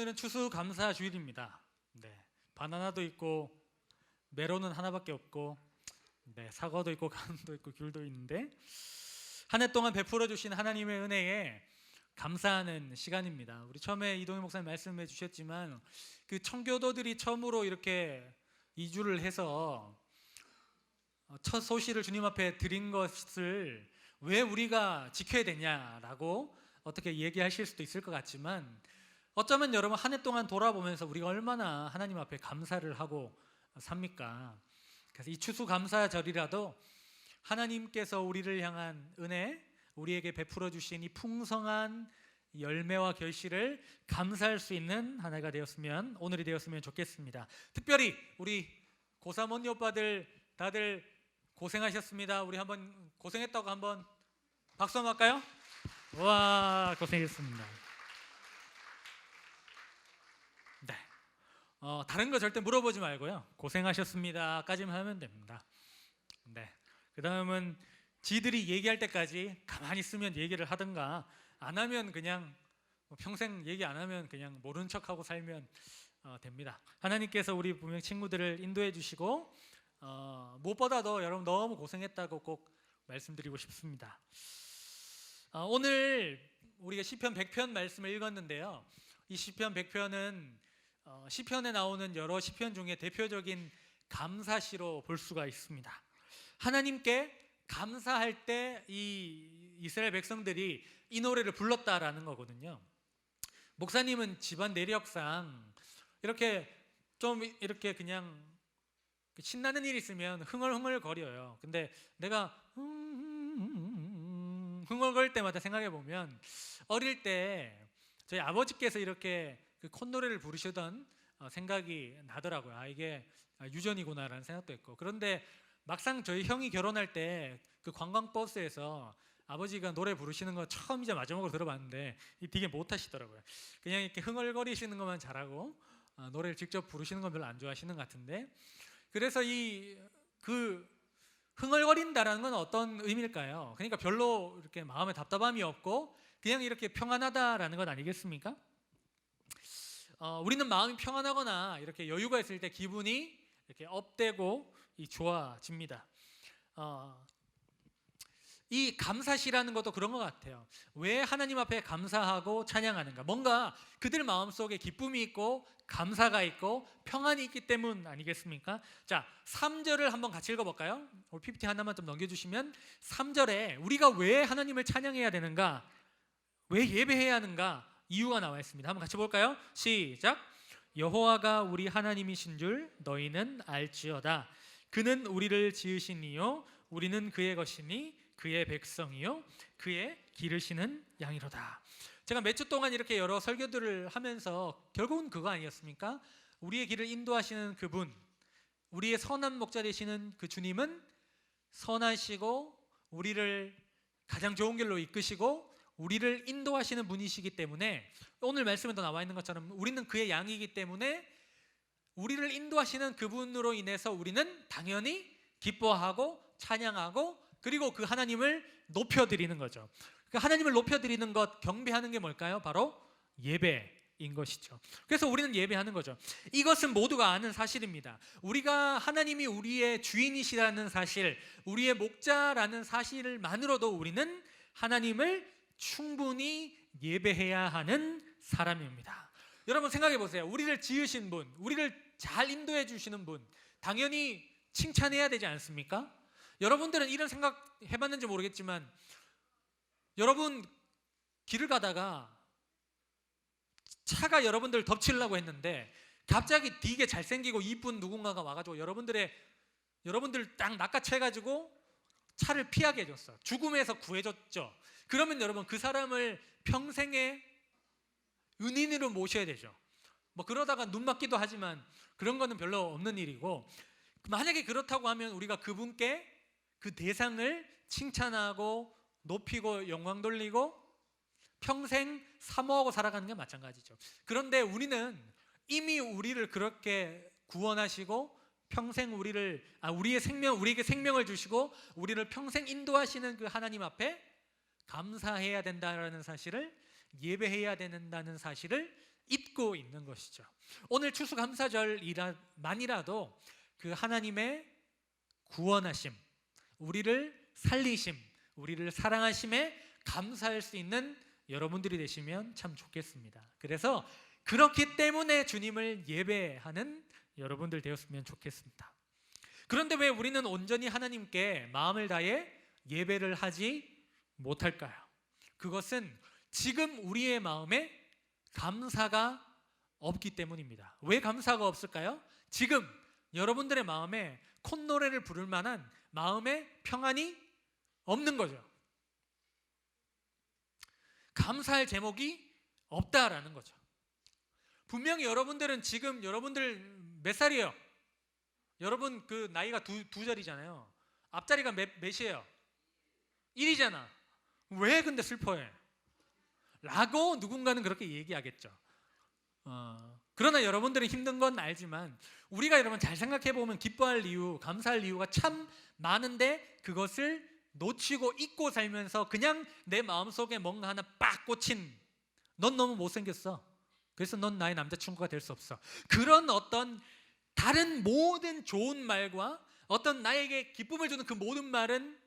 오늘은 추수감사주일입니다. 바나나도 있고 메론은 하나밖에 없고 사과도 있고 감도 있고 귤도 있는데 한 해 동안 베풀어 주신 하나님의 은혜에 감사하는 시간입니다. 우리 처음에 이동희 목사님 말씀해 주셨지만 그 청교도들이 처음으로 이렇게 이주를 해서 첫 소시를 주님 앞에 드린 것을 왜 우리가 지켜야 되냐라고 어떻게 얘기하실 수도 있을 것 같지만, 어쩌면 여러분 한 해 동안 돌아보면서 우리가 얼마나 하나님 앞에 감사를 하고 삽니까? 그래서 이 추수감사절이라도 하나님께서 우리를 향한 은혜, 우리에게 베풀어 주신 이 풍성한 열매와 결실을 감사할 수 있는 한 해가 되었으면, 오늘이 되었으면 좋겠습니다. 특별히 우리 고3 언니 오빠들 다들 고생하셨습니다. 우리 한번 고생했다고 한번 박수 한번 할까요? 와, 고생했습니다. 다른 거 절대 물어보지 말고요, 고생하셨습니다까지만 하면 됩니다. 그 다음은 지들이 얘기할 때까지 가만히 있으면 얘기를 하든가, 안 하면 그냥 평생 얘기 안 하면 그냥 모른 척하고 살면 됩니다. 하나님께서 우리 분명 친구들을 인도해 주시고 무엇보다도 여러분 너무 고생했다고 꼭 말씀드리고 싶습니다. 오늘 우리가 시편 100편 말씀을 읽었는데요, 이 시편 100편은 시편에 나오는 여러 시편 중에 대표적인 감사시로 볼 수가 있습니다. 하나님께 감사할 때 이 이스라엘 백성들이 이 노래를 불렀다라는 거거든요. 목사님은 집안 내력상 이렇게 좀 이렇게 그냥 신나는 일 있으면 흥얼흥얼 거려요. 근데 내가 흥얼거릴 때마다 생각해 보면 어릴 때 저희 아버지께서 이렇게 그 콧노래를 부르시던 생각이 나더라고요. 이게 유전이구나라는 생각도 했고, 그런데 막상 저희 형이 결혼할 때 그 관광버스에서 아버지가 노래 부르시는 거 처음이자 마지막으로 들어봤는데 되게 못하시더라고요. 그냥 이렇게 흥얼거리시는 것만 잘하고 노래를 직접 부르시는 건 별로 안 좋아하시는 것 같은데, 그래서 그 흥얼거린다라는 건 어떤 의미일까요? 그러니까 별로 이렇게 마음에 답답함이 없고 그냥 이렇게 평안하다라는 건 아니겠습니까? 우리는 마음이 평안하거나 이렇게 여유가 있을 때 기분이 이렇게 업되고 좋아집니다. 이 감사시라는 것도 그런 것 같아요. 왜 하나님 앞에 감사하고 찬양하는가? 뭔가 그들 마음속에 기쁨이 있고 감사가 있고 평안이 있기 때문 아니겠습니까? 자, 3절을 한번 같이 읽어볼까요? 우리 PPT 하나만 좀 넘겨주시면 3절에 우리가 왜 하나님을 찬양해야 되는가, 왜 예배해야 하는가 이유가 나와 있습니다. 한번 같이 볼까요? 시작. 여호와가 우리 하나님이신 줄 너희는 알지어다. 그는 우리를 지으신 이요 우리는 그의 것이니 그의 백성이요 그의 기르시는 양이로다. 제가 몇 주 동안 이렇게 여러 설교들을 하면서 결국은 그거 아니었습니까? 우리의 길을 인도하시는 그분, 우리의 선한 목자 되시는 그 주님은 선하시고 우리를 가장 좋은 길로 이끄시고 우리를 인도하시는 분이시기 때문에, 오늘 말씀에도 나와 있는 것처럼 우리는 그의 양이기 때문에 우리를 인도하시는 그분으로 인해서 우리는 당연히 기뻐하고 찬양하고 그리고 그 하나님을 높여드리는 거죠. 그 하나님을 높여드리는 것, 경배하는 게 뭘까요? 바로 예배인 것이죠. 그래서 우리는 예배하는 거죠. 이것은 모두가 아는 사실입니다. 우리가 하나님이 우리의 주인이시라는 사실, 우리의 목자라는 사실만으로도 우리는 하나님을 충분히 예배해야 하는 사람입니다. 여러분 생각해 보세요. 우리를 지으신 분, 우리를 잘 인도해 주시는 분, 당연히 칭찬해야 되지 않습니까? 여러분들은 이런 생각 해봤는지 모르겠지만, 여러분 길을 가다가 차가 여러분들 덮치려고 했는데 갑자기 되게 잘생기고 이쁜 누군가가 와가지고 여러분들 딱 낚아채가지고 차를 피하게 해줬어. 죽음에서 구해줬죠. 그러면 여러분 그 사람을 평생의 은인으로 모셔야 되죠. 뭐 그러다가 눈 맞기도 하지만 그런 거는 별로 없는 일이고, 만약에 그렇다고 하면 우리가 그분께 그 대상을 칭찬하고 높이고 영광 돌리고 평생 사모하고 살아가는 게 마찬가지죠. 그런데 우리는 이미 우리를 그렇게 구원하시고 평생 우리에게 생명을 주시고 우리를 평생 인도하시는 그 하나님 앞에 감사해야 된다는 사실을, 예배해야 된다는 사실을 잊고 있는 것이죠. 오늘 추수감사절만이라도 그 하나님의 구원하심, 우리를 살리심, 우리를 사랑하심에 감사할 수 있는 여러분들이 되시면 참 좋겠습니다. 그래서 그렇기 때문에 주님을 예배하는 여러분들 되었으면 좋겠습니다. 그런데 왜 우리는 온전히 하나님께 마음을 다해 예배를 하지 못할까요? 그것은 지금 우리의 마음에 감사가 없기 때문입니다. 왜 감사가 없을까요? 지금 여러분들의 마음에 콧노래를 부를 만한 마음의 평안이 없는 거죠. 감사할 제목이 없다라는 거죠. 분명히 여러분들은 지금 여러분들 몇 살이에요? 여러분 그 나이가 두 자리잖아요. 앞자리가 몇이에요? 1이잖아. 왜 근데 슬퍼해? 라고 누군가는 그렇게 얘기하겠죠. 그러나 여러분들은 힘든 건 알지만 우리가 여러분 잘 생각해 보면 기뻐할 이유, 감사할 이유가 참 많은데 그것을 놓치고 잊고 살면서 그냥 내 마음속에 뭔가 하나 빡 꽂힌, 넌 너무 못생겼어, 그래서 넌 나의 남자친구가 될 수 없어, 그런 어떤 다른 모든 좋은 말과 어떤 나에게 기쁨을 주는 그 모든 말은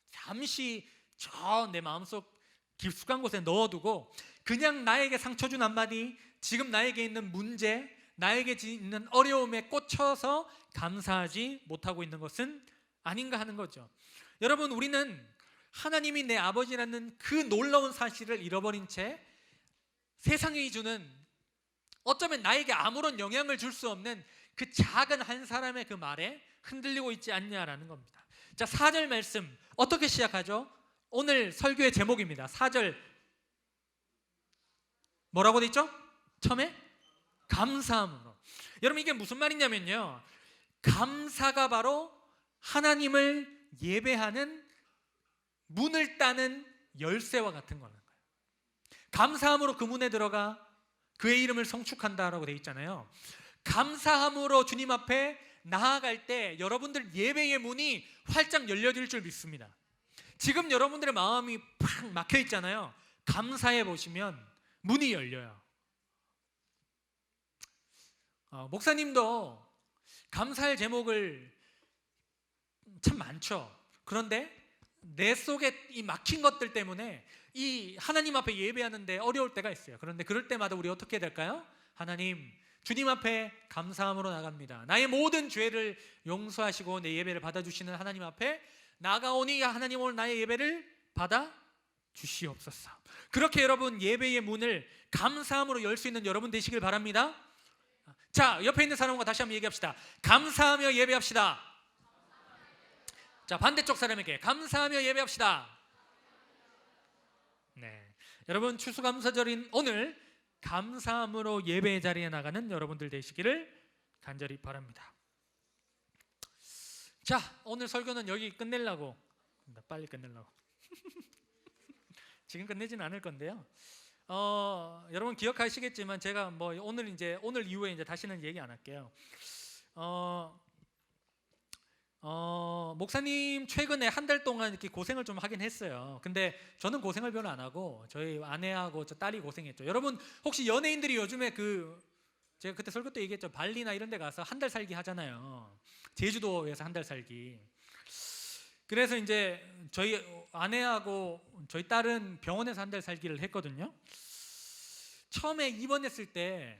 잠시 저 내 마음속 깊숙한 곳에 넣어두고 그냥 나에게 상처 준 한마디, 지금 나에게 있는 문제, 나에게 있는 어려움에 꽂혀서 감사하지 못하고 있는 것은 아닌가 하는 거죠. 여러분, 우리는 하나님이 내 아버지라는 그 놀라운 사실을 잃어버린 채 세상이 주는, 어쩌면 나에게 아무런 영향을 줄 수 없는 그 작은 한 사람의 그 말에 흔들리고 있지 않냐라는 겁니다. 자, 4절 말씀 어떻게 시작하죠? 오늘 설교의 제목입니다. 4절 뭐라고 돼 있죠? 처음에 감사함으로. 여러분, 이게 무슨 말이냐면요, 감사가 바로 하나님을 예배하는 문을 따는 열쇠와 같은 거라는 거예요. 감사함으로 그 문에 들어가 그의 이름을 성축한다라고 돼 있잖아요. 감사함으로 주님 앞에 나아갈 때 여러분들 예배의 문이 활짝 열려질 줄 믿습니다. 지금 여러분들의 마음이 팍 막혀 있잖아요. 감사해 보시면 문이 열려요. 목사님도 감사할 제목을 참 많죠. 그런데 내 속에 이 막힌 것들 때문에 이 하나님 앞에 예배하는데 어려울 때가 있어요. 그런데 그럴 때마다 우리 어떻게 될까요? 하나님, 주님 앞에 감사함으로 나갑니다. 나의 모든 죄를 용서하시고 내 예배를 받아주시는 하나님 앞에 나가오니 하나님, 오늘 나의 예배를 받아 주시옵소서. 그렇게 여러분 예배의 문을 감사함으로 열 수 있는 여러분 되시길 바랍니다. 자, 옆에 있는 사람과 다시 한번 얘기합시다. 감사하며 예배합시다. 자, 반대쪽 사람에게 감사하며 예배합시다. 네, 여러분 추수감사절인 오늘 감사함으로 예배의 자리에 나가는 여러분들 되시기를 간절히 바랍니다. 자, 오늘 설교는 여기 끝내려고, 빨리 끝내려고 지금 끝내지는 않을 건데요. 여러분 기억하시겠지만 제가 뭐 오늘 이후에 이제 다시는 얘기 안 할게요. 목사님 최근에 한 달 동안 이렇게 고생을 좀 하긴 했어요. 근데 저는 고생을 별로 안 하고 저희 아내하고 저 딸이 고생했죠. 여러분 혹시 연예인들이 요즘에 제가 그때 설교 때 얘기했죠. 발리나 이런 데 가서 한 달 살기 하잖아요. 제주도에서 한 달 살기. 그래서 이제 저희 아내하고 저희 딸은 병원에서 한 달 살기를 했거든요. 처음에 입원했을 때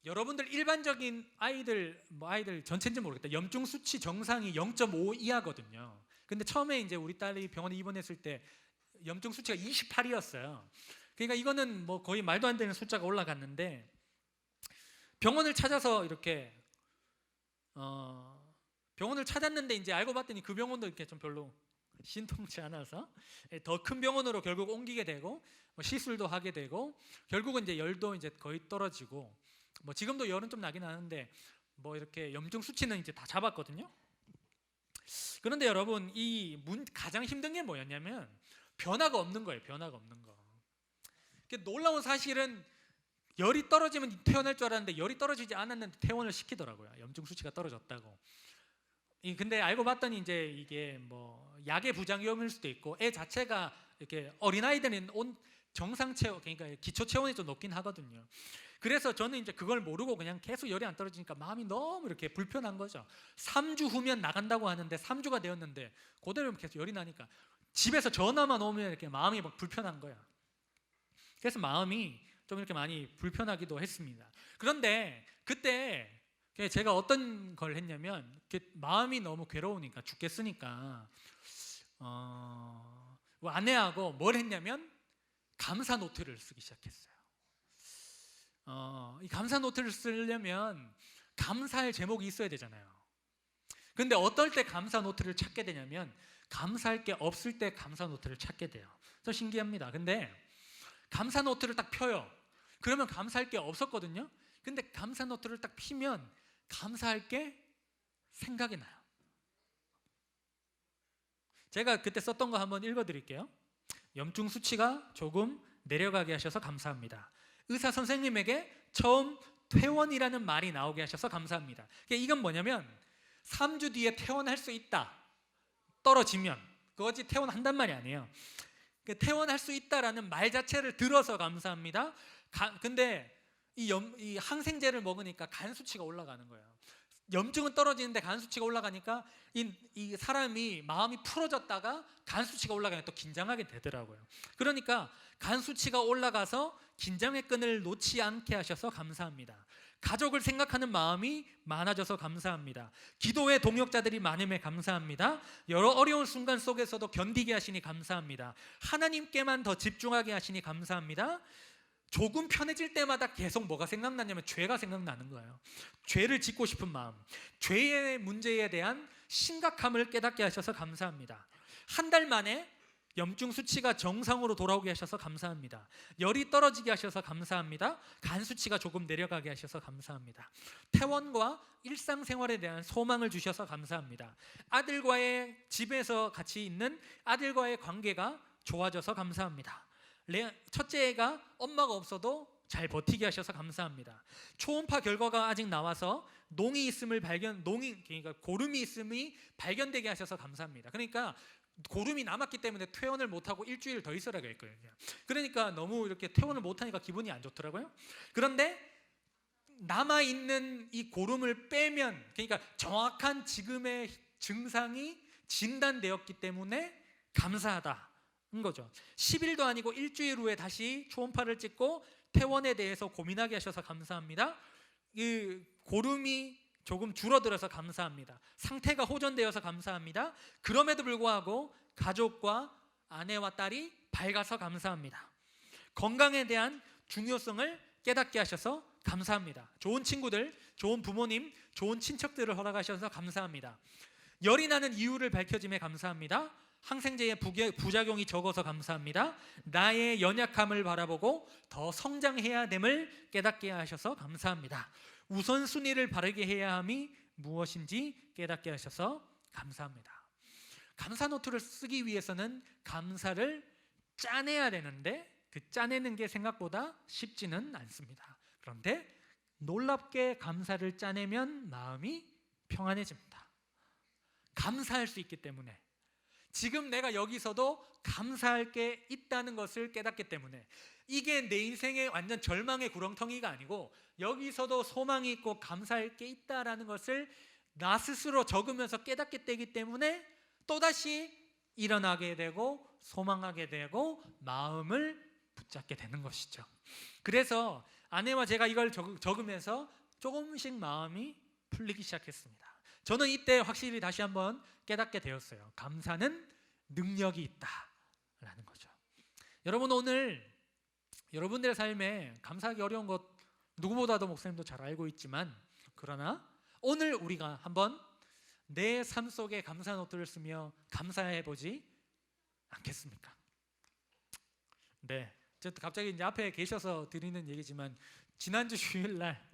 여러분들 일반적인 아이들 전체인지 모르겠다, 염증 수치 정상이 0.5 이하거든요. 근데 처음에 이제 우리 딸이 병원에 입원했을 때 염증 수치가 28이었어요. 그러니까 이거는 뭐 거의 말도 안 되는 숫자가 올라갔는데, 병원을 찾아서 이렇게 병원을 찾았는데 이제 알고 봤더니 그 병원도 이렇게 좀 별로 신통치 않아서 더 큰 병원으로 결국 옮기게 되고, 뭐 시술도 하게 되고, 결국은 이제 열도 이제 거의 떨어지고, 뭐 지금도 열은 좀 나긴 하는데 뭐 이렇게 염증 수치는 이제 다 잡았거든요. 그런데 여러분 가장 힘든 게 뭐였냐면 변화가 없는 거예요. 변화가 없는 거. 놀라운 사실은 열이 떨어지면 퇴원할 줄 알았는데 열이 떨어지지 않았는데 퇴원을 시키더라고요. 염증 수치가 떨어졌다고. 근데 알고 봤더니 이제 이게 뭐 약의 부작용일 수도 있고, 애 자체가 이렇게 어린아이들은 정상 체온, 그러니까 기초 체온이 좀 높긴 하거든요. 그래서 저는 이제 그걸 모르고 그냥 계속 열이 안 떨어지니까 마음이 너무 이렇게 불편한 거죠. 3주 후면 나간다고 하는데 3주가 되었는데 그대로 계속 열이 나니까 집에서 전화만 오면 이렇게 마음이 막 불편한 거야. 그래서 마음이 좀 이렇게 많이 불편하기도 했습니다. 그런데 그때 제가 어떤 걸 했냐면 마음이 너무 괴로우니까 죽겠으니까 아내하고 뭘 했냐면 감사 노트를 쓰기 시작했어요. 이 감사 노트를 쓰려면 감사할 제목이 있어야 되잖아요. 근데 어떨 때 감사 노트를 찾게 되냐면 감사할 게 없을 때 감사 노트를 찾게 돼요. 저 신기합니다. 근데 감사 노트를 딱 펴요. 그러면 감사할 게 없었거든요. 근데 감사 노트를 딱 피면 감사할 게 생각이 나요. 제가 그때 썼던 거 한번 읽어드릴게요. 염증 수치가 조금 내려가게 하셔서 감사합니다. 의사 선생님에게 처음 퇴원이라는 말이 나오게 하셔서 감사합니다. 이건 뭐냐면 3주 뒤에 퇴원할 수 있다. 떨어지면 그거지 퇴원한단 말이 아니에요. 퇴원할 수 있다라는 말 자체를 들어서 감사합니다. 근데 이 항생제를 먹으니까 간 수치가 올라가는 거예요. 염증은 떨어지는데 간 수치가 올라가니까 이 사람이 마음이 풀어졌다가 간 수치가 올라가니까 또 긴장하게 되더라고요. 그러니까 간 수치가 올라가서 긴장의 끈을 놓지 않게 하셔서 감사합니다. 가족을 생각하는 마음이 많아져서 감사합니다. 기도의 동역자들이 많음에 감사합니다. 여러 어려운 순간 속에서도 견디게 하시니 감사합니다. 하나님께만 더 집중하게 하시니 감사합니다. 조금 편해질 때마다 계속 뭐가 생각나냐면 죄가 생각나는 거예요. 죄를 짓고 싶은 마음, 죄의 문제에 대한 심각함을 깨닫게 하셔서 감사합니다. 한 달 만에 염증 수치가 정상으로 돌아오게 하셔서 감사합니다. 열이 떨어지게 하셔서 감사합니다. 간 수치가 조금 내려가게 하셔서 감사합니다. 퇴원과 일상생활에 대한 소망을 주셔서 감사합니다. 아들과의 집에서 같이 있는 아들과의 관계가 좋아져서 감사합니다. 첫째가 엄마가 없어도 잘 버티게 하셔서 감사합니다. 초음파 결과가 아직 나와서 그러니까 고름이 있음이 발견되게 하셔서 감사합니다. 그러니까 고름이 남았기 때문에 퇴원을 못하고 일주일 더 있으라고 했거든요. 그러니까 너무 이렇게 퇴원을 못하니까 기분이 안 좋더라고요. 그런데 남아있는 이 고름을 빼면, 그러니까 정확한 지금의 증상이 진단되었기 때문에 감사하다는 거죠. 10일도 아니고 일주일 후에 다시 초음파를 찍고 퇴원에 대해서 고민하게 하셔서 감사합니다. 이 고름이 조금 줄어들어서 감사합니다. 상태가 호전되어서 감사합니다. 그럼에도 불구하고 가족과 아내와 딸이 밝아서 감사합니다. 건강에 대한 중요성을 깨닫게 하셔서 감사합니다. 좋은 친구들, 좋은 부모님, 좋은 친척들을 허락하셔서 감사합니다. 열이 나는 이유를 밝혀짐에 감사합니다. 항생제의 부작용이 적어서 감사합니다. 나의 연약함을 바라보고 더 성장해야 됨을 깨닫게 하셔서 감사합니다. 우선순위를 바르게 해야 함이 무엇인지 깨닫게 하셔서 감사합니다. 감사 노트를 쓰기 위해서는 감사를 짜내야 되는데 그 짜내는 게 생각보다 쉽지는 않습니다. 그런데 놀랍게 감사를 짜내면 마음이 평안해집니다. 감사할 수 있기 때문에, 지금 내가 여기서도 감사할 게 있다는 것을 깨닫기 때문에, 이게 내 인생의 완전 절망의 구렁텅이가 아니고 여기서도 소망이 있고 감사할 게 있다라는 것을 나 스스로 적으면서 깨닫게 되기 때문에 또다시 일어나게 되고 소망하게 되고 마음을 붙잡게 되는 것이죠. 그래서 아내와 제가 이걸 적으면서 조금씩 마음이 풀리기 시작했습니다. 저는 이때 확실히 다시 한번 깨닫게 되었어요. 감사는 능력이 있다라는 거죠. 여러분, 오늘 여러분들의 삶에 감사하기 어려운 것 누구보다도 목사님도 잘 알고 있지만, 그러나 오늘 우리가 한번 내 삶 속에 감사 노트를 쓰며 감사해 보지 않겠습니까? 네, 갑자기 이제 앞에 계셔서 드리는 얘기지만, 지난주 주일날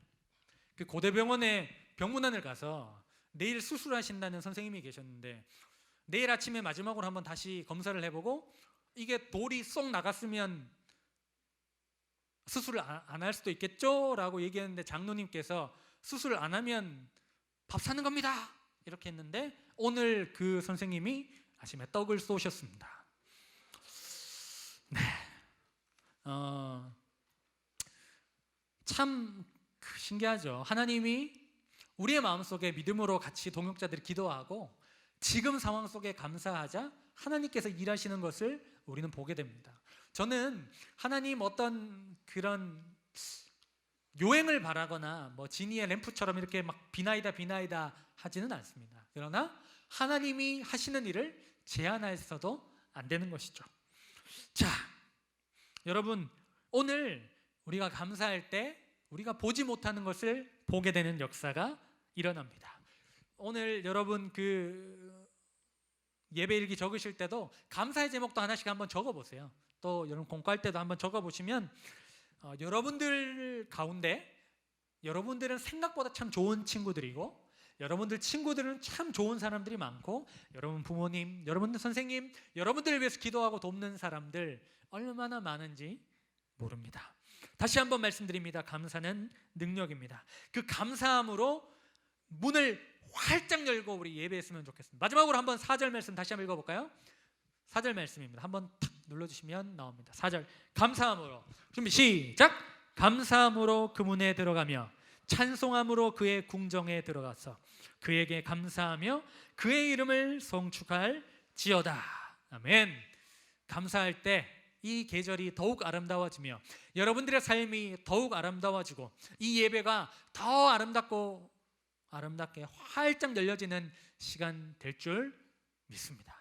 그 고대병원에 병문안을 가서 내일 수술하신다는 선생님이 계셨는데, 내일 아침에 마지막으로 한번 다시 검사를 해보고 이게 돌이 쏙 나갔으면 수술을 안 할 수도 있겠죠? 라고 얘기했는데, 장로님께서 수술을 안 하면 밥 사는 겁니다 이렇게 했는데, 오늘 그 선생님이 아침에 떡을 쏘셨습니다. 네, 참 신기하죠. 하나님이 우리의 마음속에 믿음으로 같이 동역자들이 기도하고 지금 상황 속에 감사하자 하나님께서 일하시는 것을 우리는 보게 됩니다. 저는 하나님 어떤 그런 요행을 바라거나 뭐 지니의 램프처럼 이렇게 막 비나이다 하지는 않습니다. 그러나 하나님이 하시는 일을 제한해서도 안 되는 것이죠. 자, 여러분, 오늘 우리가 감사할 때 우리가 보지 못하는 것을 보게 되는 역사가 일어납니다. 오늘 여러분 그 예배일기 적으실 때도 감사의 제목도 하나씩 한번 적어보세요. 또 여러분 공부할 때도 한번 적어보시면 여러분들 가운데 여러분들은 생각보다 참 좋은 친구들이고 여러분들 친구들은 참 좋은 사람들이 많고 여러분 부모님, 여러분들 선생님, 여러분들을 위해서 기도하고 돕는 사람들 얼마나 많은지 모릅니다. 다시 한번 말씀드립니다. 감사는 능력입니다. 그 감사함으로 문을 활짝 열고 우리 예배했으면 좋겠습니다. 마지막으로 한번 4절 말씀 다시 한번 읽어볼까요? 4절 말씀입니다. 한번 탁 눌러주시면 나옵니다. 4절 감사함으로 준비 시작. 감사함으로 그 문에 들어가며 찬송함으로 그의 궁정에 들어가서 그에게 감사하며 그의 이름을 송축할지어다. 아멘. 감사할 때 이 계절이 더욱 아름다워지며 여러분들의 삶이 더욱 아름다워지고 이 예배가 더 아름답게 활짝 열려지는 시간 될 줄 믿습니다.